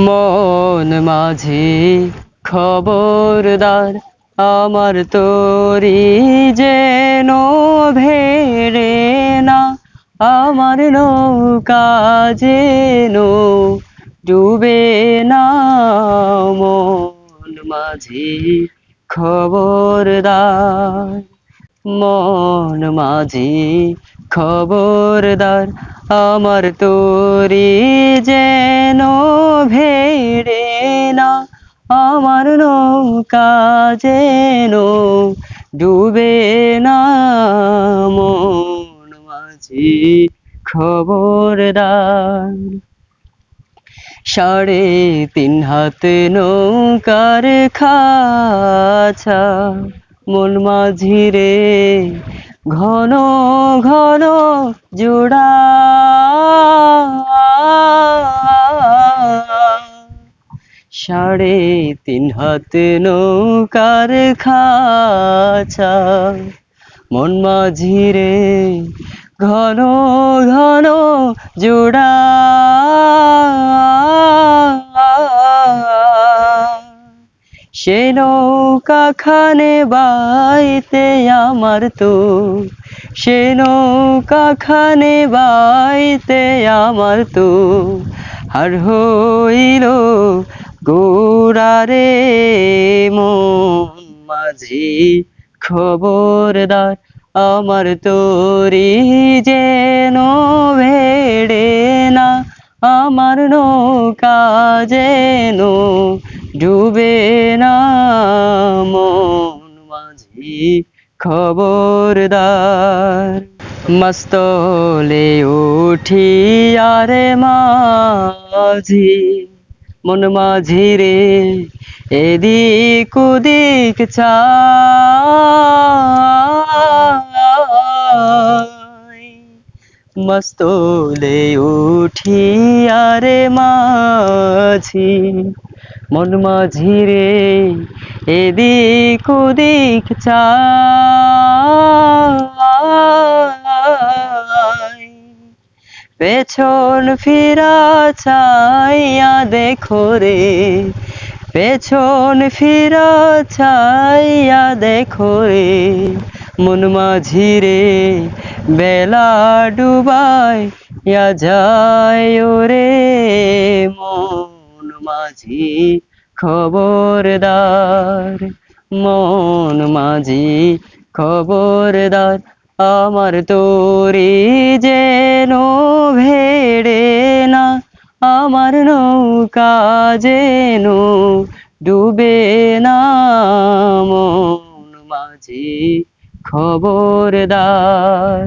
মন মাঝি খবরদার, আমার তরি যেন ভেড়ে না, আমার নৌকা যেন ডুবে না। মন মাঝি খবরদার, মন মাঝি খবরদার, আমার তরি যেন ভেড়ে না, আমার নৌকা যেন ডুবে না। মন মাঝি খবরদার। 3.5 হাত নৌকার খাঁচা, মন মাঝি রে ঘন ঘন জোড়া। 3.5 হাত নৌকার খাঁচা, মন মাঝি রে ঘন ঘন জোড়া। সে নৌকা খানে বাইতে আমার তো, সে নৌকা খানে বাইতে আমার তো আর হইল গোড়া রে। মন মাঝি খবরদার, আমার তরি যেন ভেড়ে না, আমার নৌকা যেন ডুবে না। মন মাঝি খবরদার। মস্তলে উঠি আরে মাঝি, মন মাঝি রে এদিক ওদিক চাই। মস্তলে উঠি আরে মাঝি, মন মাঝি রে এদিক ওদিক চাই। পেছন ফিরা চাইয়া দেখো রে, পেছন ফিরা চাইয়া দেখো রে, মন মাঝি রে বেলা ডুবাইয়া যায় রে। মন মাঝি খবরদার, মন মাঝি খবরদার, আমার তরি যেন ভেড়ে না, আমার নৌকা যেন ডুবে না। মন মাঝি খবরদার।